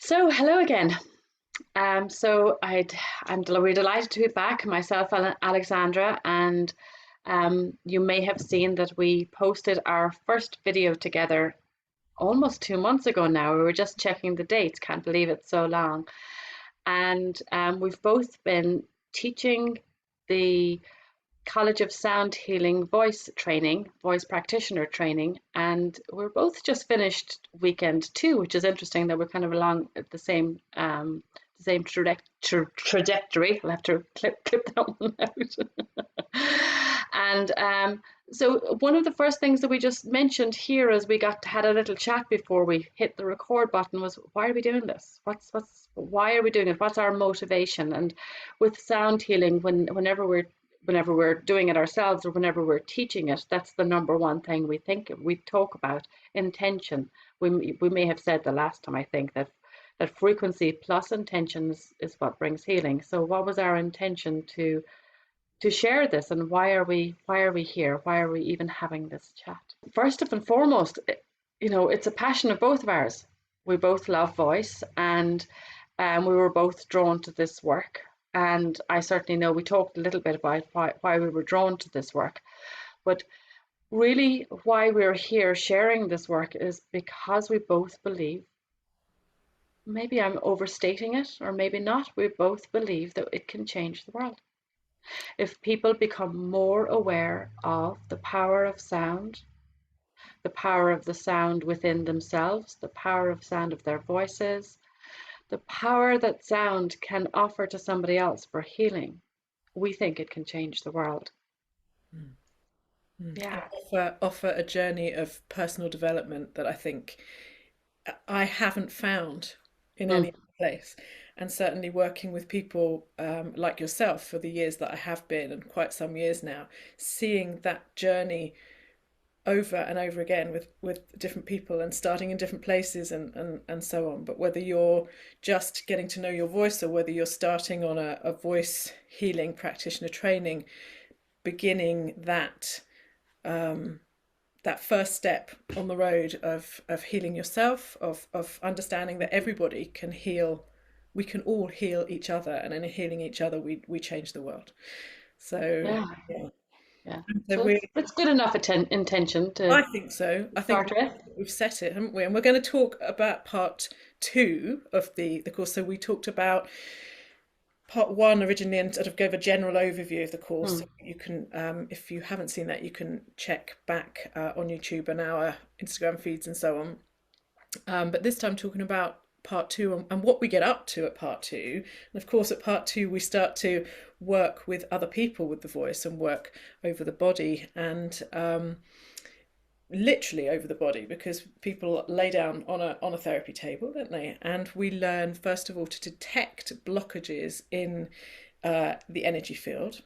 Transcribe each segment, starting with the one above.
Hello again. We're delighted to be back, myself and Alexandra, and you may have seen that we posted our first video together almost 2 months ago now. We were just checking the dates, can't believe it's so long. And we've both been teaching the College of Sound Healing voice training, voice practitioner training, and we're both just finished weekend two, which is interesting that we're kind of along at the same trajectory. I'll have to clip that one out. And so one of the first things that we just mentioned here as we had a little chat before we hit the record button was, why are we doing this? Why are we doing it? What's our motivation? And with sound healing, whenever we're doing it ourselves or whenever we're teaching it, that's the number one thing we talk about: intention. We may have said the last time, I think, that frequency plus intention is what brings healing. So what was our intention to share this, and why are we here? Why are we even having this chat? First and foremost, it's a passion of both of ours. We both love voice, and we were both drawn to this work. And I certainly know we talked a little bit about why we were drawn to this work. But really, why we're here sharing this work is because we both believe, maybe I'm overstating it, or maybe not, we both believe that it can change the world. If people become more aware of the power of sound, the power of the sound within themselves, the power of sound of their voices, the power that sound can offer to somebody else for healing, we think it can change the world. Mm. Mm. Yeah. Offer a journey of personal development that I think I haven't found in Mm. any other place. And certainly working with people like yourself for the years that I have been, and quite some years now, seeing that journey over and over again with different people and starting in different places and so on. But whether you're just getting to know your voice or whether you're starting on a voice healing practitioner training, beginning that first step on the road of healing yourself, of understanding that everybody can heal, we can all heal each other, and in healing each other we change the world. So Yeah. yeah, Yeah. so So it's good enough intention to I think so. I think start with. we've set it, haven't we? And we're going to talk about part two of the course. So we talked about part one originally and sort of gave a general overview of the course. So Mm. you can, if you haven't seen that, you can check back on YouTube and our Instagram feeds and so on. But this time talking about part two and what we get up to at part two. And of course, at part two, we start to work with other people with the voice and work over the body and literally over the body, because people lay down on a therapy table, don't they? And we learn first of all to detect blockages in the energy field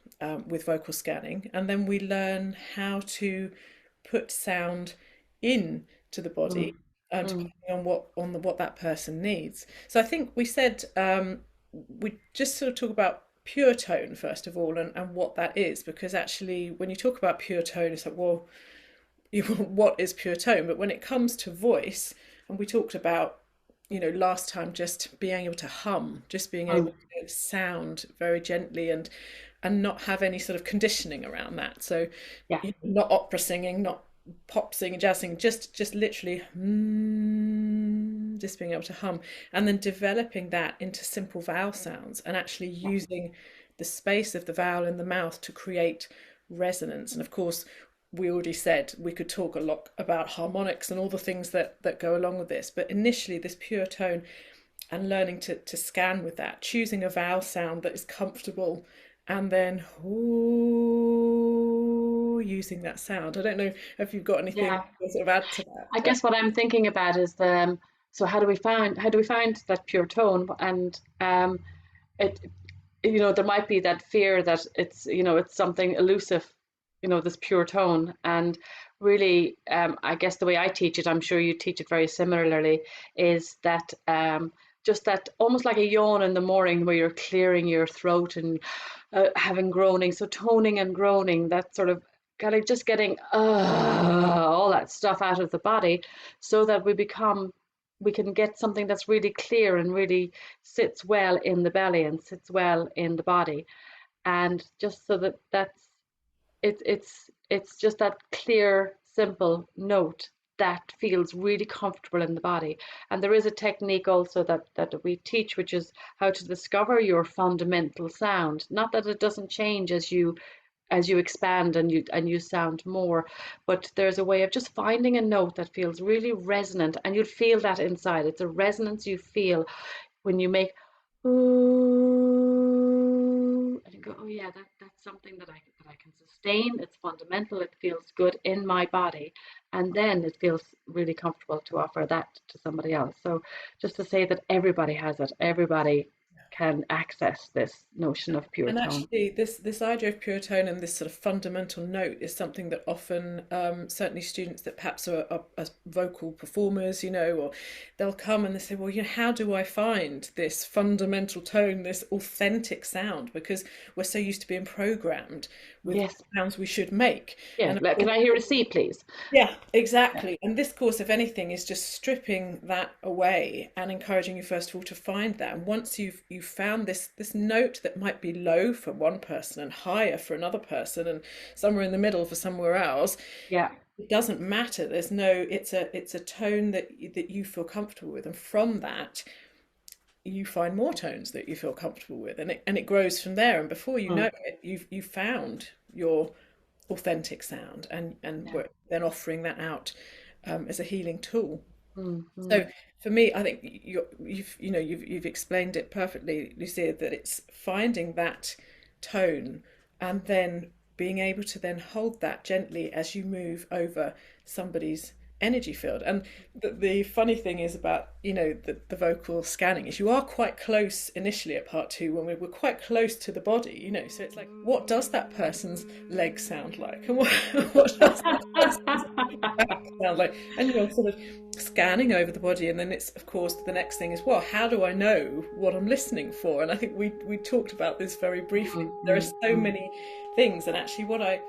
with vocal scanning, and then we learn how to put sound in to the Mm. body, Mm. depending on what that person needs. So I think we said we just sort of talk about pure tone first of all, and what that is, because actually when you talk about pure tone, it's like, well, what is pure tone? But when it comes to voice, and we talked about, last time, just being able to hum, just being able Mm. to sound very gently and not have any sort of conditioning around that. So Yeah. not opera singing, not pop singing, jazz singing, just literally just being able to hum, and then developing that into simple vowel sounds and actually Yeah. using the space of the vowel in the mouth to create resonance. And of course, we already said we could talk a lot about harmonics and all the things that go along with this, but initially this pure tone and learning to scan with that, choosing a vowel sound that is comfortable, and then ooh, using that sound. I don't know if you've got anything Yeah. to sort of add to that, I but guess what I'm thinking about is so how do we find that pure tone? And it there might be that fear that it's something elusive, this pure tone. And really, I guess the way I teach it, I'm sure you teach it very similarly, is that just that almost like a yawn in the morning where you're clearing your throat and having groaning. So toning and groaning, that sort of kind of just getting all that stuff out of the body, so that we become we can get something that's really clear and really sits well in the belly and sits well in the body. And just so that it's just that clear, simple note that feels really comfortable in the body. And there is a technique also that we teach, which is how to discover your fundamental sound. Not that it doesn't change as you expand and you sound more, but there's a way of just finding a note that feels really resonant, and you'll feel that inside. It's a resonance you feel when you make ooh, and you go, oh yeah, that's something that I can sustain. It's fundamental. It feels good in my body, and then it feels really comfortable to offer that to somebody else. So just to say that everybody has it, everybody can access this notion of pure And tone. actually, this idea of pure tone and this sort of fundamental note is something that often, certainly students that perhaps are vocal performers, or they'll come and they say, well, how do I find this fundamental tone, this authentic sound? Because we're so used to being programmed with Yes. sounds we should make. Yeah. And of Can course, I hear a C, please? yeah, Yeah. exactly. And this course, if anything, is just stripping that away and encouraging you first of all to find that. And once you've found this note that might be low for one person and higher for another person and somewhere in the middle for somewhere else, Yeah. it doesn't matter. There's no, it's a tone that you feel comfortable with, and from that you find more tones that you feel comfortable with, and it grows from there. And before you know Mm. it, you've found your authentic sound, and Yeah. we're then offering that out as a healing tool. Mm-hmm. So for me, I think you've explained it perfectly, Lucia, that it's finding that tone and then being able to then hold that gently as you move over somebody's energy field. And the funny thing is about the vocal scanning is you are quite close initially at part two when we're quite close to the body, so it's like, what does that person's leg sound like, and what does that person's back sound like, and sort of scanning over the body. And then it's, of course, the next thing is, well, how do I know what I'm listening for? And I think we talked about this very briefly. There are so Mm-hmm. many things, and actually what I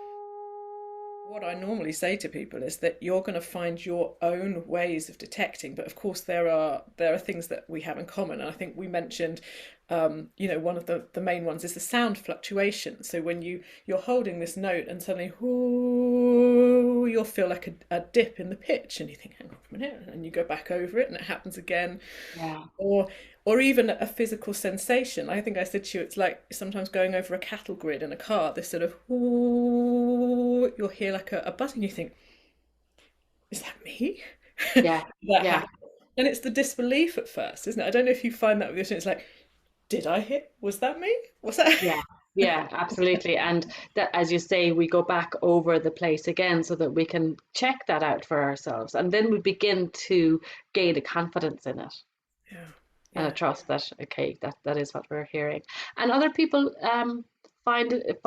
normally say to people is that you're going to find your own ways of detecting, but of course there are things that we have in common. And I think we mentioned, one of the main ones is the sound fluctuation. So when you're holding this note and suddenly, ooh, you'll feel like a dip in the pitch, and you think, hang on a minute, and you go back over it, and it happens again. Yeah. Or even a physical sensation. I think I said to you, it's like sometimes going over a cattle grid in a car, this sort of, ooh, you'll hear like a buzzing, you think, is that me? Yeah. That Yeah. happens. And it's the disbelief at first, isn't it? I don't know if you find that with your students, like, did I hit? Was that me? Was that? Yeah. Yeah, absolutely. And that, as you say, we go back over the place again so that we can check that out for ourselves. And then we begin to gain a confidence in it Yeah, and a yeah, trust that, okay, that is what we're hearing. And other people find it,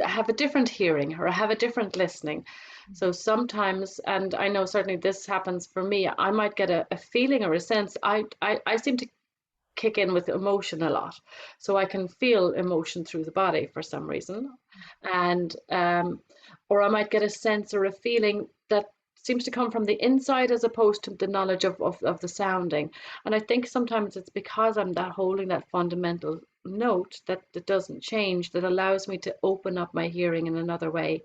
have a different hearing or have a different listening. So sometimes, and I know certainly this happens for me, I might get a feeling or a sense. I seem to kick in with emotion a lot, so I can feel emotion through the body for some reason, and or I might get a sense or a feeling that seems to come from the inside as opposed to the knowledge of the sounding. And I think sometimes it's because I'm that holding that fundamental note that doesn't change, that allows me to open up my hearing in another way.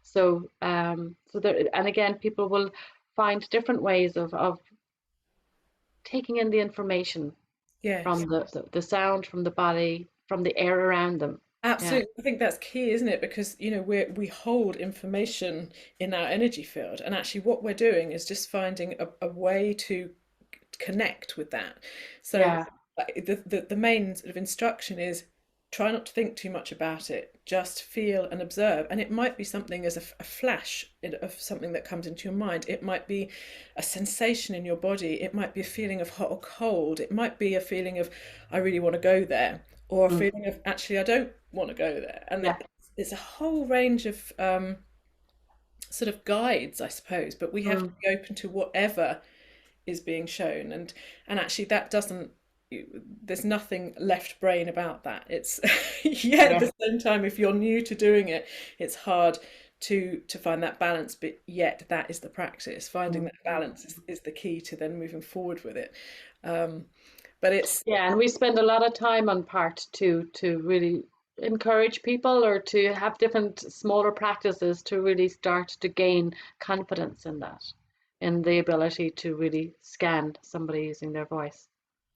So so there, and again, people will find different ways of taking in the information yes. from the sound, from the body, from the air around them. Yeah, Absolutely. I think that's key, isn't it? Because, we hold information in our energy field, and actually what we're doing is just finding a way to connect with that. So yeah, the main sort of instruction is try not to think too much about it. Just feel and observe. And it might be something as a flash of something that comes into your mind. It might be a sensation in your body. It might be a feeling of hot or cold. It might be a feeling of, I really want to go there, or a mm, feeling of, actually, I don't want to go there. And yeah, it's a whole range of sort of guides, I suppose, but we have to mm, be open to whatever is being shown. And actually that doesn't, there's nothing left brain about that. It's yeah, at yeah, the same time, if you're new to doing it, it's hard to find that balance, but yet that is the practice. Finding Mm. that balance is the key to then moving forward with it. Um, but it's Yeah, and we spend a lot of time on part two to really encourage people or to have different smaller practices to really start to gain confidence in that, in the ability to really scan somebody using their voice.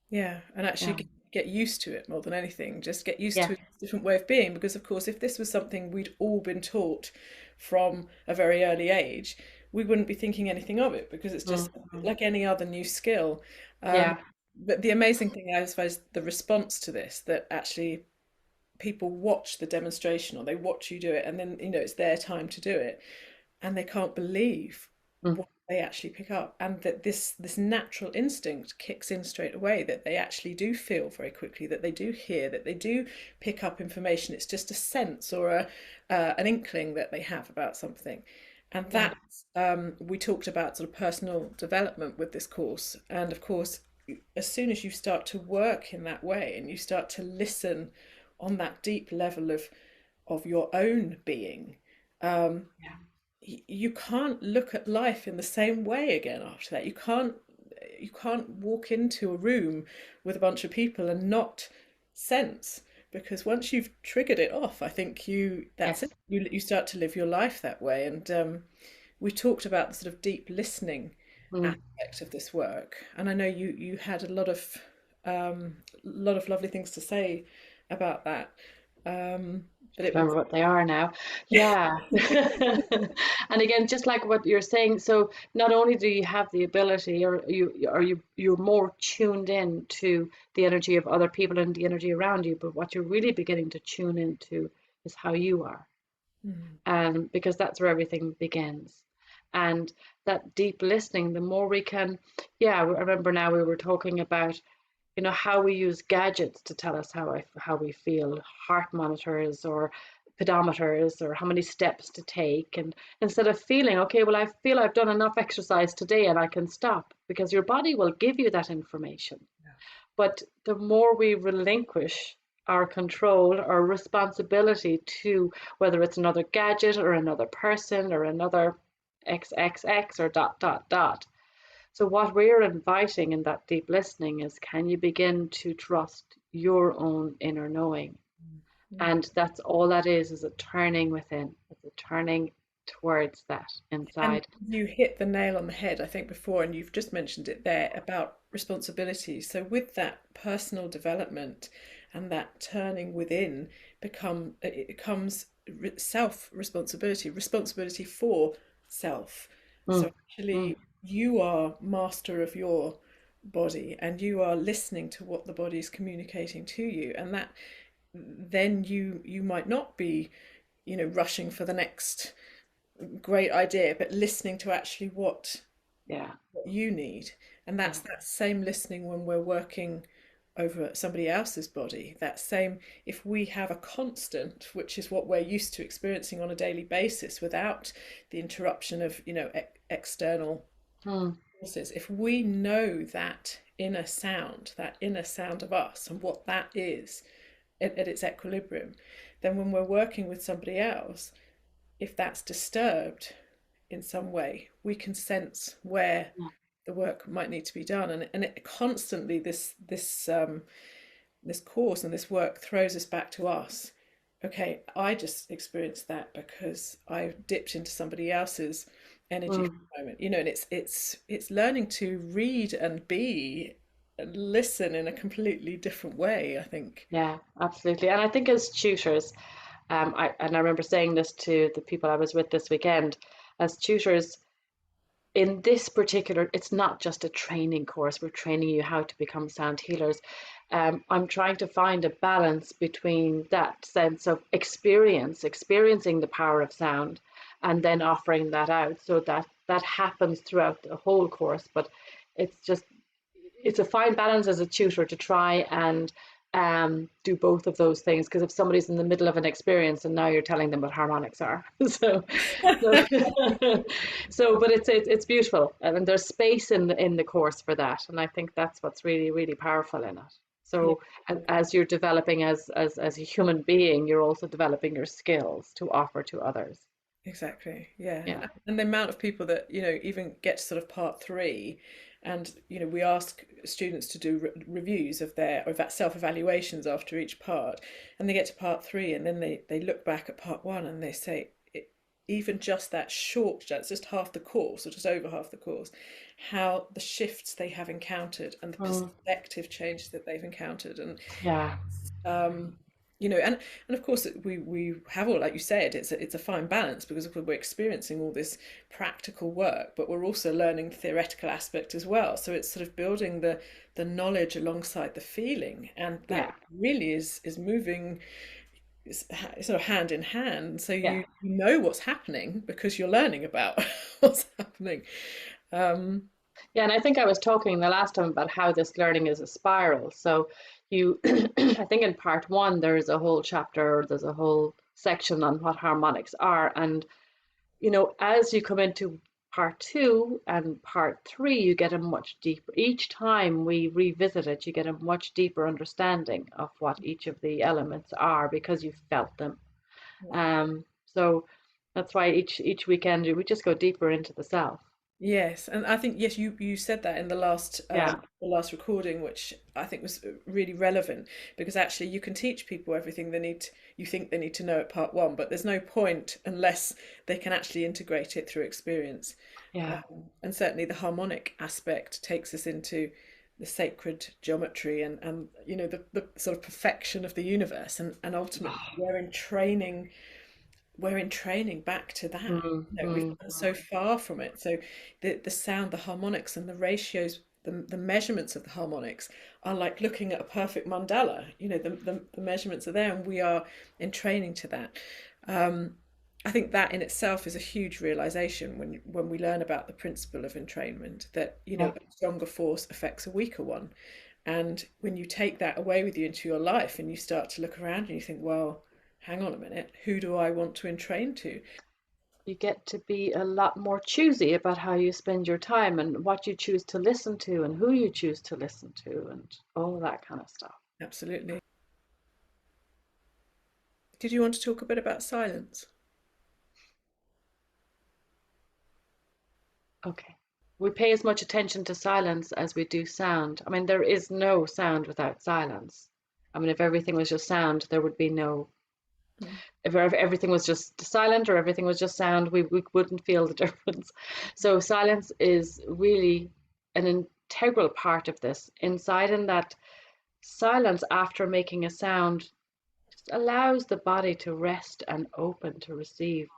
Yeah, and actually Yeah. get used to it more than anything. Just get used Yeah. to a different way of being, because of course, if this was something we'd all been taught from a very early age, we wouldn't be thinking anything of it, because it's just Mm. like any other new skill. Um, Yeah. but the amazing thing, I suppose, the response to this, that actually people watch the demonstration or they watch you do it, and then it's their time to do it, and they can't believe Mm. what they actually pick up, and that this natural instinct kicks in straight away, that they actually do feel very quickly, that they do hear, that they do pick up information. It's just a sense or an inkling that they have about something. And Yeah. that we talked about sort of personal development with this course, and of course, as soon as you start to work in that way and you start to listen on that deep level of your own being, um, Yeah. you can't look at life in the same way again after that. You can't walk into a room with a bunch of people and not sense, because once you've triggered it off, I think that's it. Yes. You start to live your life that way. And we talked about the sort of deep listening Mm. aspect of this work, and I know you had a lot of lovely things to say about that. But it was Remember what they are now. Yeah. And again, just like what you're saying, so not only do you have the ability, or you're more tuned in to the energy of other people and the energy around you, but what you're really beginning to tune into is how you are. Mm, Because that's where everything begins. And that deep listening, the more we can, yeah, I remember now we were talking about, how we use gadgets to tell us how we feel, heart monitors or pedometers or how many steps to take. And instead of feeling, okay, well, I feel I've done enough exercise today and I can stop, because your body will give you that information. But the more we relinquish our control or responsibility to whether it's another gadget or another person or another XXX or dot, dot, dot. So, what we're inviting in that deep listening is, can you begin to trust your own inner knowing? mm. And that's all that is a turning within, it's a turning towards that And inside. you hit the nail on the head, I think, before, and you've just mentioned it there about responsibility. So with that personal development and that turning within, it becomes self responsibility, responsibility for self. So Mm, mm, actually, you are master of your body, and you are listening to what the body is communicating to you, and that then you might not be rushing for the next great idea, but listening to actually yeah, what you need. And yeah, that's that same listening when we're working over somebody else's body. That same, if we have a constant, which is what we're used to experiencing on a daily basis without the interruption of external mm, forces, if we know that inner sound of us and what that is at its equilibrium, then when we're working with somebody else, if that's disturbed in some way, we can sense where yeah, the work might need to be done. And it constantly, this course and this work throws us back to us. Okay, I just experienced that because I dipped into somebody else's energy for mm, a moment. And it's learning to read and be and listen in a completely different way, I think. yeah, absolutely. And I think as tutors, I remember saying this to the people I was with this weekend, as tutors, in this particular, it's not just a training course. We're training you how to become sound healers. I'm trying to find a balance between that sense of experiencing the power of sound, and then offering that out, so that that happens throughout the whole course. But it's just, it's a fine balance as a tutor to try and do both of those things. Because if somebody's in the middle of an experience and now you're telling them what harmonics are, so, but it's beautiful, and there's space in the course for that, and I think that's what's really really powerful in it. Yeah. So as you're developing as a human being, you're also developing your skills to offer to others. Exactly. Yeah. Yeah, And the amount of people that, even get to sort of part three, and, we ask students to do reviews of that self-evaluations after each part, and they get to part three, and then they look back at part one and they say, even just that's just half the course, or just over half the course, how the shifts they have encountered and the mm, perspective changes that they've encountered. And yeah, um, and of course we have all, like you said, it's a fine balance, because of course we're experiencing all this practical work, but we're also learning the theoretical aspect as well. So it's sort of building the knowledge alongside the feeling, and yeah, that really is moving, sort of hand in hand. So yeah. you know what's happening because you're learning about what's happening. Um, Yeah, and I think I was talking the last time about how this learning is a spiral. So you, I think in part one, there's a whole chapter, there's a whole section on what harmonics are. And, as you come into part two and part three, you get a much deeper, each time we revisit it, you get a much deeper understanding of what each of the elements are because you've felt them. So that's why each weekend we just go deeper into the self. Yes, and I think, yes, you said that in Yeah, the last recording, which I think was really relevant, because actually you can teach people everything you think they need to know at part one, but there's no point unless they can actually integrate it through experience. yeah. And certainly the harmonic aspect takes us into the sacred geometry, and the sort of perfection of the universe, and ultimately we're in training back to that. Mm, We've mm, come so far from it. So the sound, the harmonics, and the ratios, the measurements of the harmonics are like looking at a perfect mandala. The measurements are there, and we are in training to that. Um, I think that in itself is a huge realization when we learn about the principle of entrainment, that yeah. a stronger force affects a weaker one. And when you take that away with you into your life, and you start to look around and you think, well, hang on a minute, who do I want to entrain to? You get to be a lot more choosy about how you spend your time and what you choose to listen to and who you choose to listen to and all that kind of stuff. Absolutely. Did you want to talk a bit about silence? Okay. We pay as much attention to silence as we do sound. I mean, there is no sound without silence. I mean, if everything was just sound, there would be no, Mm. if everything was just silent or everything was just sound, we wouldn't feel the difference. So silence is really an integral part of this. Inside in that silence after making a sound just allows the body to rest and open to receive.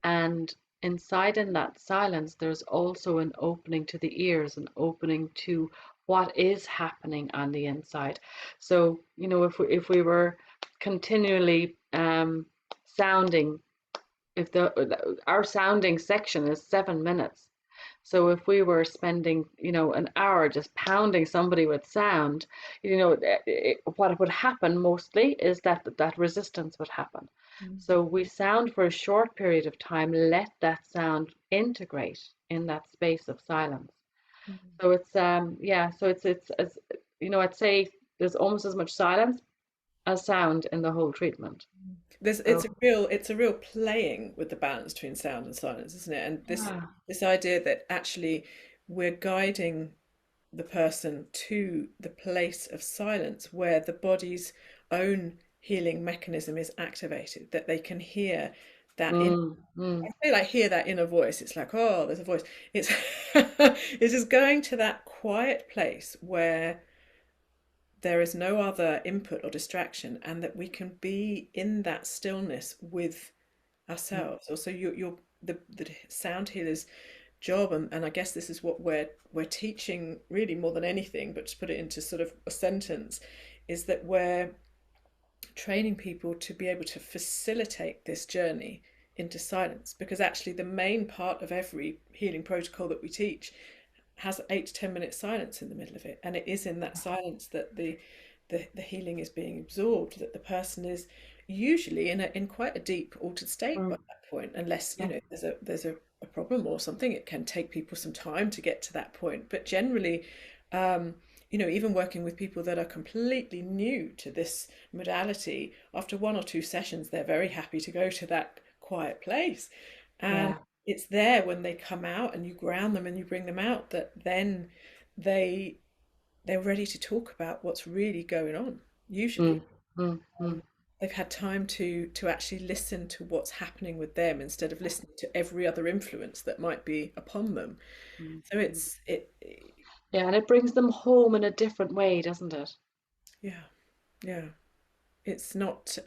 And inside in that silence, there's also an opening to the ears, an opening to what is happening on the inside. So, if we were continually sounding, if our sounding section is 7 minutes, so if we were spending, an hour just pounding somebody with sound, what would happen mostly is that resistance would happen. Mm. So we sound for a short period of time, let that sound integrate in that space of silence. Mm. So it's yeah, so it's as I'd say there's almost as much silence as sound in the whole treatment. There's So it's a real playing with the balance between sound and silence, isn't it? And yeah, this idea that actually we're guiding the person to the place of silence where the body's own healing mechanism is activated, that they can hear that in mm, mm, I say, like, hear that inner voice. It's like, oh, there's a voice. It's it's just going to that quiet place where there is no other input or distraction, and that we can be in that stillness with mm, ourselves. Also, the sound healer's job, and I guess this is what we're teaching really more than anything, but to put it into sort of a sentence, is that we're training people to be able to facilitate this journey into silence, because actually the main part of every healing protocol that we teach has 8 to 10 minutes silence in the middle of it, and it is in that silence that the healing is being absorbed, that the person is usually in quite a deep altered state by mm, that point, unless yeah, there's a problem or something. It can take people some time to get to that point, but generally, um, even working with people that are completely new to this modality, after one or two sessions they're very happy to go to that quiet place. And Yeah. it's there when they come out and you ground them and you bring them out that then they they're ready to talk about what's really going on. Usually, Mm, mm, mm, they've had time to actually listen to what's happening with them instead of listening to every other influence that might be upon them. mm, So mm. it's it Yeah, and it brings them home in a different way, doesn't it? yeah, yeah. It's not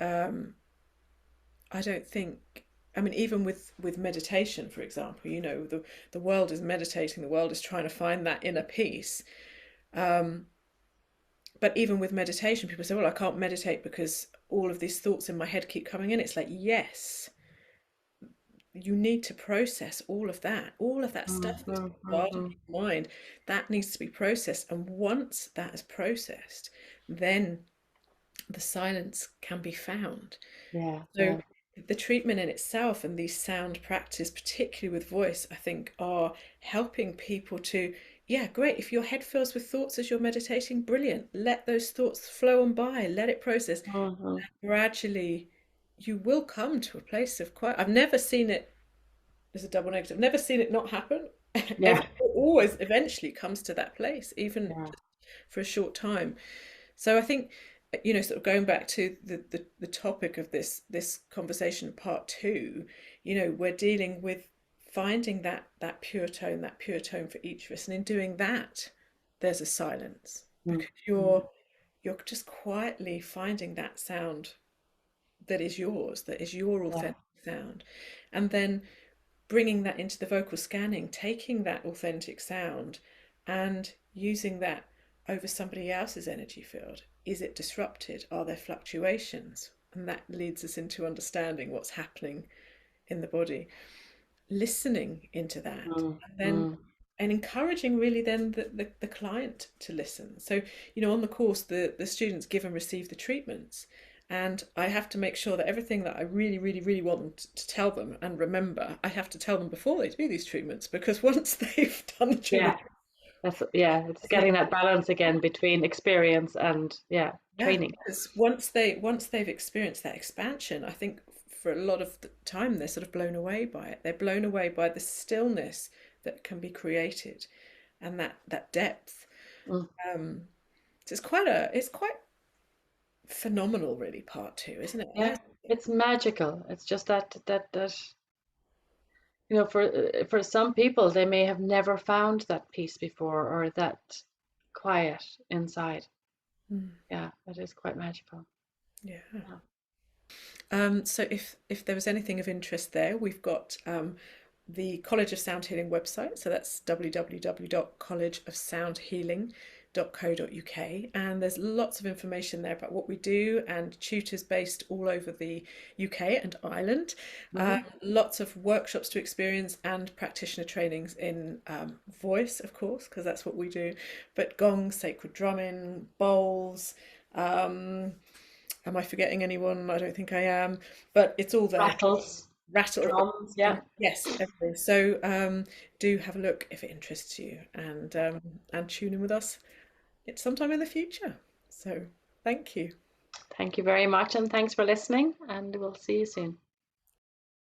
I don't think, I mean, even with meditation, for example, the world is meditating, the world is trying to find that inner peace. Um, but even with meditation, people say, well, I can't meditate because all of these thoughts in my head keep coming in. It's like, yes, you need to process all of that Mm, stuff that's mm, mm, bombarding mm. your mind. That needs to be processed. And once that is processed, then the silence can be found. Yeah, So yeah. the treatment in itself and these sound practice, particularly with voice, I think are helping people to, yeah, great. If your head fills with thoughts as you're meditating, brilliant. Let those thoughts flow on by, let it process. Hmm. Gradually, you will come to a place of quiet. I've never seen it as a double negative, never seen it not happen. Yeah, It always eventually comes to that place, even yeah. for a short time. So I think, sort of going back to the topic of this conversation, part two, we're dealing with finding that pure tone for each of us, and in doing that, there's a silence Mm, because mm. you're just quietly finding that sound that is yours, that is your Yeah. authentic sound, and then bringing that into the vocal scanning, taking that authentic sound and using that over somebody else's energy field. Is it disrupted? Are there fluctuations? And that leads us into understanding what's happening in the body, listening into that, Mm, and then mm. and encouraging really then the client to listen. So, on the course, the students give and receive the treatments. And I have to make sure that everything that I really, really, really want to tell them and remember, I have to tell them before they do these treatments because once they've done the treatment, Yeah, it's it's like, getting that balance again between experience and yeah, yeah, training. because once they've experienced that expansion, I think for a lot of the time they're sort of blown away by it. They're blown away by the stillness that can be created and that depth. Mm. Um, so it's quite phenomenal, really, part two, isn't it? Yeah, it's magical. It's just that for some people they may have never found that peace before or that quiet inside. Mm, Yeah, it is quite magical. yeah. Yeah. So if there was anything of interest there, we've got the College of Sound Healing website. So that's www.collegeofsoundhealing.co.uk, and there's lots of information there about what we do and tutors based all over the UK and Ireland. Hmm. Lots of workshops to experience and practitioner trainings in voice, of course, because that's what we do. But gong, sacred drumming, bowls. Am I forgetting anyone? I don't think I am, but it's all there. Rattles, Rattle, drums, yeah. yes, everything. So do have a look if it interests you, and tune in with us. It's sometime in the future. So thank you. Thank you very much, and thanks for listening, and we'll see you soon.